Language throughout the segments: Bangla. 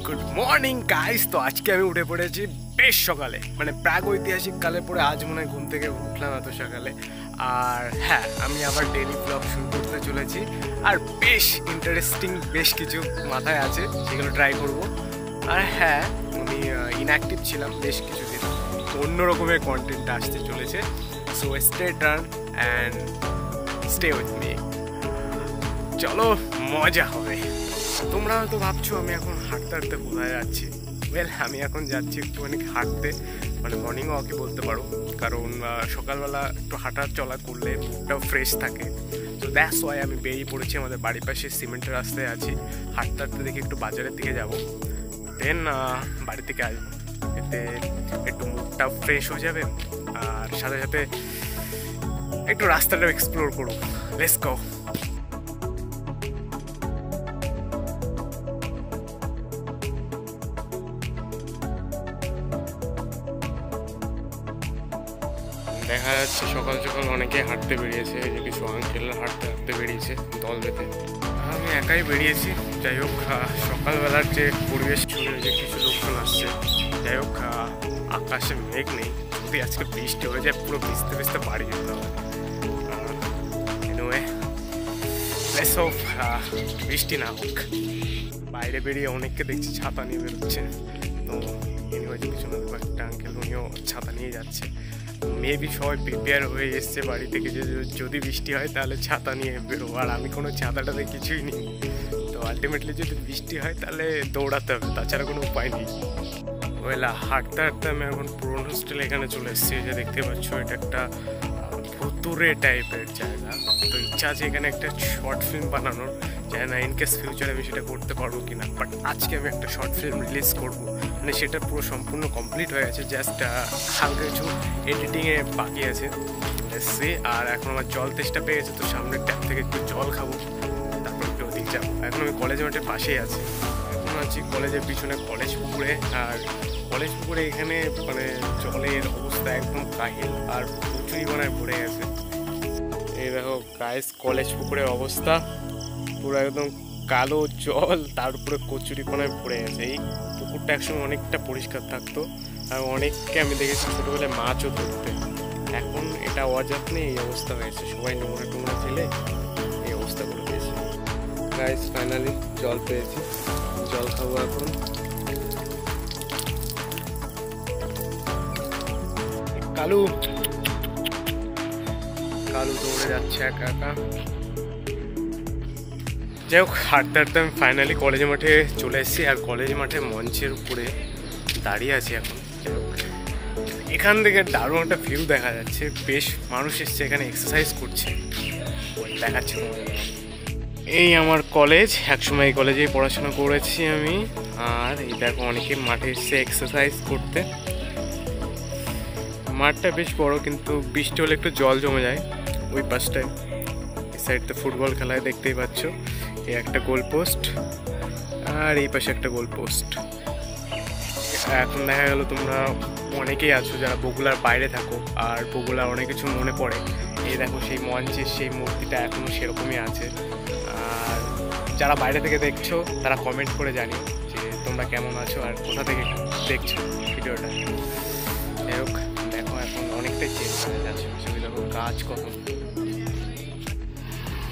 Good morning guys. তো আজকে আমি উঠে পড়েছি বেশ সকালে, মানে প্রাগৈতিহাসিক কালে পরে আজ মনে হয় ঘুম থেকে উঠলাম এত সকালে। আর হ্যাঁ, আমি আবার ডেইলি ব্লগ শুরু করতে চলেছি। আর বেশ ইন্টারেস্টিং বেশ কিছু মাথায় আছে, সেগুলো ট্রাই করব। আর হ্যাঁ, আমি ইনঅ্যাক্টিভ ছিলাম বেশ কিছুদিন, তো অন্য রকমের কন্টেন্ট আসতে চলেছে। So stay turn and stay with me. চলো, মজা হবে। তোমরা হয়তো ভাবছো আমি এখন হাঁটতে হাঁটতে কোথায় যাচ্ছি। ওয়েল, আমি এখন যাচ্ছি একটুখানি হাঁটতে, মানে মর্নিং ওয়াকই বলতে পারো, কারণ সকালবেলা একটু হাঁটা চলা করলে মুডটাও ফ্রেশ থাকে। তো দ্যাটস ওয়াই আমি বেরিয়ে পড়েছি। আমাদের বাড়ির পাশে সিমেন্টের রাস্তায় আছি, হাঁটতে হাঁটতে দেখি একটু বাজারের দিকে যাব, দেন বাড়ি থেকে আসবো। এতে একটু মুডটা ফ্রেশ হয়ে যাবে, আর সাথে সাথে একটু রাস্তাটাও এক্সপ্লোর করবো। Let's go. দেখা যাচ্ছে সকাল সকাল অনেকে হাঁটতে বেরিয়েছে, এই যে কিছু আঙ্কেলরা হাঁটতে হাঁটতে বেরিয়েছে দল বেঁধে। আমি একাই বেরিয়েছি। যাই হোক, সকালবেলার যে পরিবেশ শুনে যে কিছু লোকজন আসছে। যাই হোক, আকাশে মেঘ নেই, যদি আজকে বৃষ্টি হয়ে যায় পুরো ভিজতে ভিজতে বাড়ি যেতে হবে। এনিওয়ে, লেটস হোপ বৃষ্টি না হোক। বাইরে বেরিয়ে অনেককে দেখছি ছাতা নিয়ে বেরোচ্ছে। তো এনিওয়ে, কিছু না, একটা আঙ্কেল উনিও ছাতা নিয়ে যাচ্ছে। মেবি সবাই প্রিপেয়ার হয়ে এসছে বাড়ি থেকে যে যদি বৃষ্টি হয় তাহলে ছাতা নিয়ে বেরোবো। আর আমি কোনো ছাতাটাতে কিছুই নিই। তো আলটিমেটলি যদি বৃষ্টি হয় তাহলে দৌড়াতে হবে, তাছাড়া কোনো উপায় নেই। ওয়েলা, হাঁটতে হাঁটতে আমি এখন পুরনো হোস্টেলে এখানে চলে এসেছি। যে দেখতে পাচ্ছ, এটা একটা ভুতুরে টাইপের জায়গা। তো ইচ্ছা আছে এখানে একটা শর্ট ফিল্ম বানানোর, জানি না ইনকেস ফিউচারে আমি সেটা করতে পারবো কিনা। বাট আজকে আমি একটা শর্ট ফিল্ম রিলিজ করবো, মানে সেটা পুরো সম্পূর্ণ কমপ্লিট হয়ে গেছে, জাস্ট হালকা কিছু এডিটিংয়ে বাকি আছে এসছি। আর এখন আমার জল তেষ্টা পেয়ে গেছে, তো সামনের ট্যাপ থেকে একটু জল খাবো, তারপর একটু ওদিকে যাবো। এখন আমি কলেজ মাঠের পাশেই আছি। এখন আছি কলেজের পিছনে কলেজ পুকুরে। আর কলেজ পুকুরে এখানে মানে জলের অবস্থা একদম কাহিল, আর প্রচুরই মানে ভরে গেছে। এই দেখো গাইস, কলেজ পুকুরের অবস্থা পুরো একদম কালো জল, তার উপরে কচুরিপানায় ভরে গেছে। এই পুকুরটা একসময় অনেকটা পরিষ্কার থাকতো, আর অনেককে আমি দেখেছি ছোটোবেলায় মাছও ধরতে। এখন এটা অযত্নে এই অবস্থা হয়েছে, সবাই নোংরা টোংরা ফেলে এই অবস্থা করে দিয়েছে। গাইস, ফাইনালি জল পেয়েছি, জল খাবো এখন। কালু কালু দৌড়ে যাচ্ছে একা একা। যাই হোক, হাঁটতে হাঁটতে আমি ফাইনালি কলেজ মাঠে চলে এসেছি। আর কলেজ মাঠে মঞ্চের উপরে দাঁড়িয়ে আছি এখন। যাই হোক, এখান থেকে দারুণ একটা ভিউ দেখা যাচ্ছে। বেশ মানুষ এসছে এখানে, এক্সারসাইজ করছে, দেখাচ্ছি তোমাদের। এই আমার কলেজ, একসময় এই কলেজেই পড়াশোনা করেছি আমি। আর এই দেখো, অনেকে মাঠে এসছে এক্সারসাইজ করতে। মাঠটা বেশ বড়, কিন্তু বৃষ্টি হলে একটু জল জমে যায় ওই পাশটায়। এই সাইডতে ফুটবল খেলায় দেখতেই পাচ্ছ, এই একটা গোল পোস্ট আর এই পাশে একটা গোল পোস্ট। এখন দেখা গেল তোমরা অনেকেই আছো যারা বগুড়ার বাইরে থাকো, আর বগুড়ার অনেক কিছু মনে পড়ে। এই দেখো, সেই মঞ্চের সেই মূর্তিটা এখনও সেরকমই আছে। আর যারা বাইরে থেকে দেখছো তারা কমেন্ট করে জানিও যে তোমরা কেমন আছো আর কোথা থেকে দেখছো ভিডিওটা। যাই হোক, দেখো এখন অনেকটাই চেঞ্জ হয়ে যাচ্ছে। ছবি দেখো, গাছ কত।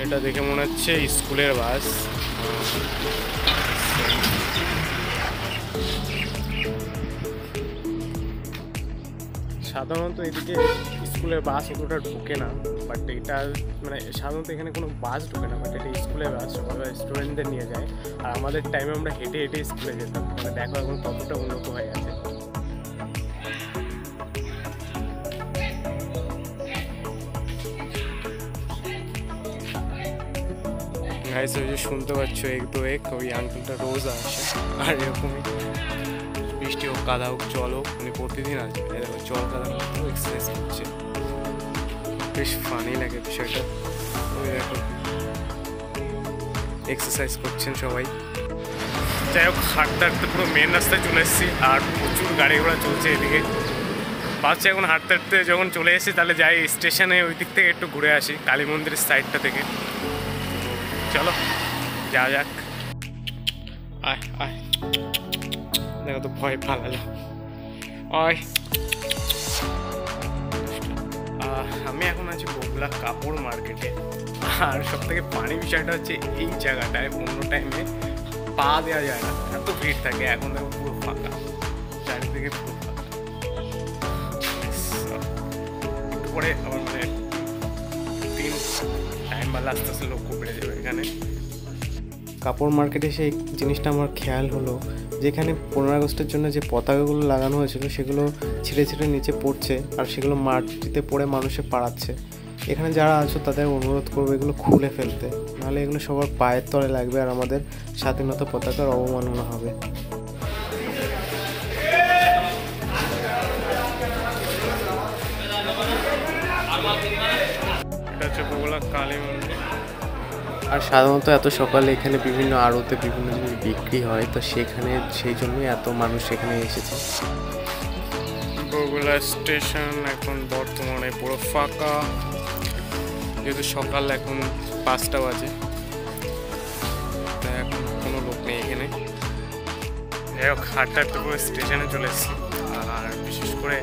এটা দেখে মনে হচ্ছে স্কুলের বাস। সাধারণত এদিকে স্কুলের বাস অতটা ঢোকে না, বাট এটা মানে সাধারণত এখানে কোনো বাস ঢোকে না, বাট এটা স্কুলের বাস, সবাই স্টুডেন্টদের নিয়ে যায়। আর আমাদের টাইমে আমরা হেঁটে হেঁটে স্কুলে যেতাম। মানে দেখো এখন কতটা উন্নত হয়ে গেছে। গাইস, ওই যে শুনতে পাচ্ছ এক দো এক, ওই আঙ্কেলটা রোজ আসে। আর এরকমই বৃষ্টি হোক, কাদা হোক, জল হোক, উনি প্রতিদিন আসে। দেখো জল কাদা এক্সারসাইজ করছে, বেশ ফানি লাগে বিষয়টা। ওই দেখো এক্সারসাইজ করছেন সবাই। যাই হোক, হাঁটতে হাঁটতে পুরো মেন রাস্তায় চলে এসেছি, আর প্রচুর গাড়ি ঘোড়া চলছে এদিকে। ভাবছি এখন হাঁটতে হাঁটতে যখন চলে এসেছি তাহলে যাই স্টেশনে, ওই দিক থেকে একটু ঘুরে আসি কালী মন্দিরের সাইডটা থেকে। চলো যাওয়া যাক। আয় আয়, দেখো তো ভয় পালালো। আয়, আমি এখন আছি বগুলা কাপড় মার্কেটে। আর সব থেকে পানি বিষয়টা হচ্ছে এই জায়গাটায় অন্য টাইমে পা দেওয়া যায় না, এত ভিড় থাকে। এখন দেখো পুরো ফাঁকা, চারিদিকে পুরো ফাঁকা। একটু পরে আমার মানে দিন টাইম বাড়লে আস্তে আস্তে লোক বেড়ে যাবে এখানে। কাপড় মার্কেটে সেই জিনিসটা আমার খেয়াল হলো, যেখানে 15 আগস্টের জন্য যে পতাকাগুলো লাগানো হয়েছিল সেগুলো ছিঁড়ে ছিঁড়ে নিচে পড়ছে, আর সেগুলো মাটিতে পড়ে মানুষে পাড়াচ্ছে। এখানে যারা আছো তাদের অনুরোধ করবো এগুলো খুলে ফেলতে, নাহলে এগুলো সবার পায়ের তলে লাগবে আর আমাদের স্বাধীনতা পতাকার অবমাননা হবে। এটা হচ্ছে বগুলা কালী মন্দির। আর সাধারণত এত সকালে এখানে বিভিন্ন আড়তে বিভিন্ন জিনিস বিক্রি হয়, তো সেখানে সেই জন্যই এত মানুষ এখানে এসেছে। বগুলা স্টেশন এখন বর্তমানে পুরো ফাঁকা, যেহেতু সকাল এখন 5টা বাজে, তাই এখন কোনো লোক নেই এখানে। যাই হোক, হাঁটতে হাঁটতে পুরো স্টেশনে চলে এসেছি। আর বিশেষ করে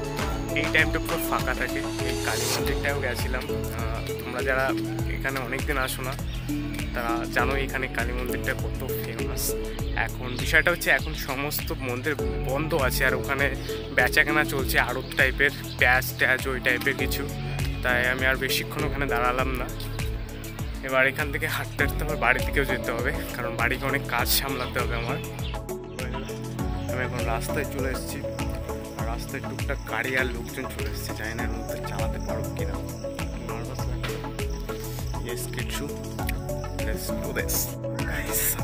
এই টাইমটা পুরো ফাঁকা থাকে। এই কালী মন্দিরটাও গেছিলাম। তোমরা যারা এখানে অনেকদিন আসো না তারা জানো এখানে কালী মন্দিরটা কত ফেমাস। এখন বিষয়টা হচ্ছে এখন সমস্ত মন্দির বন্ধ আছে, আর ওখানে বেচাকেনা চলছে আড়ত টাইপের, প্যাঁচ ট্যাচ ওই টাইপের কিছু। তাই আমি আর বেশিক্ষণ ওখানে দাঁড়ালাম না। এবার এখান থেকে হাঁটতে হাঁটতে আমার বাড়ির দিকেও যেতে হবে, কারণ বাড়িতে অনেক কাজ সামলাতে হবে আমার। আমি এখন রাস্তায় চলে এসেছি, আর রাস্তায় টুকটাক গাড়ি আর লোকজন চলে এসেছে, জানি না এর মধ্যে চালাতে পারব কিনা, নার্ভাস লাগছে। স্কেট শু,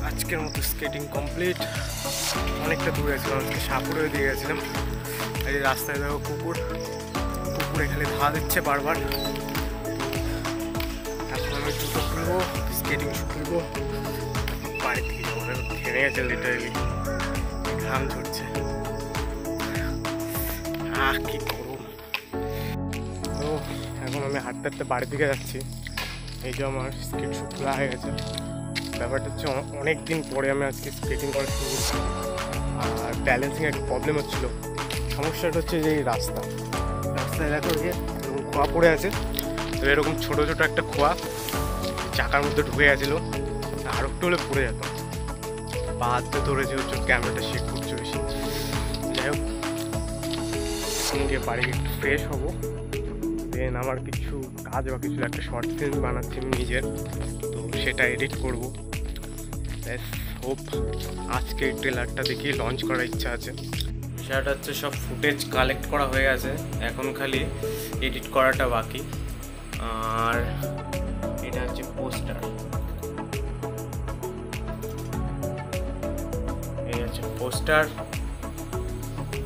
আজকের মতো স্কেটিং কমপ্লিট। অনেকটা দূরে ছিলাম, আজকে সাপুরে দিয়ে গেছিলাম। এই রাস্তায় দেখো কুকুর এখানে ধা দিচ্ছে বারবার। এখন আমি জুতো খুলবো, স্কেটিং শু খুলবো, বাড়ি থেকে যাবো। ঘেমে গেছে লিটারেলি, ঘাম ঝরছে। কি গরম। তো এখন আমি হাঁটতে হাঁটতে বাড়ির দিকে যাচ্ছি। এই যে আমার স্কেট শু খোলা হয়ে গেছে। ব্যাপারটা হচ্ছে অনেক দিন পরে আমি আজকে স্কেটিং করা শুরু করছি, আর ব্যালেন্সিং একটা প্রবলেম হচ্ছিলো। সমস্যাটা হচ্ছে যে এই রাস্তায় দেখো যে খোয়া পড়ে আছে, তো এরকম ছোটো ছোটো একটা খোয়া চাকার মধ্যে ঢুকে গেছিলো, আর একটু হলে পড়ে যেতাম। পা হাতে ধরেছে হচ্ছে ক্যামেরাটা শেক করছে বেশি। যাই হোক, গিয়ে বাড়ি একটু ফ্রেশ হবো, দেন আমার কিছু কাজ বা কিছু একটা শর্ট ফিল্ম বানাচ্ছি আমি নিজের, তো সেটা এডিট করবো। হোপ আজকে এই ট্রেলারটা দেখিয়ে লঞ্চ করার ইচ্ছা আছে। সেটা হচ্ছে সব ফুটেজ কালেক্ট করা হয়ে গেছে, এখন খালি এডিট করাটা বাকি। আর এটা হচ্ছে পোস্টার, এই হচ্ছে পোস্টার,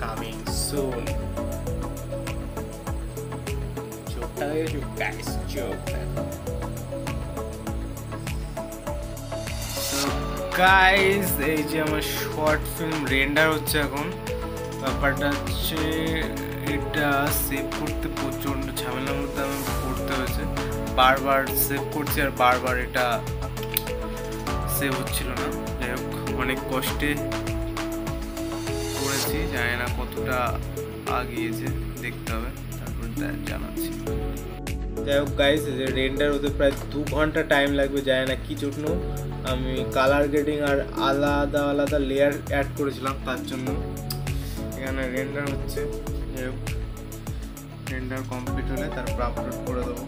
কামিং সুন। গাইস, এই যে আমার শর্ট ফিল্ম রেন্ডার হচ্ছে এখন। ব্যাপারটা হচ্ছে এটা সেভ করতে প্রচণ্ড ঝামেলার মধ্যে আমি পড়তে হয়েছে, বারবার সেভ করছি আর বারবার এটা সেভ হচ্ছিল না। যাই হোক, অনেক কষ্টে করেছি, জানি না কতটা আগিয়েছে, দেখতে হবে, তারপর জানাচ্ছি। যাই হোক গাইস, যে রেন্ডার হতে প্রায় 2 ঘন্টা টাইম লাগবে, জানি না কি জন্য। আমি কালার গ্রেডিং আর আলাদা আলাদা লেয়ার অ্যাড করেছিলাম, তার জন্য এখানে রেন্ডার হচ্ছে। যাই হোক, রেন্ডার কমপ্লিট হলে তারপর আপলোড করে দেবো।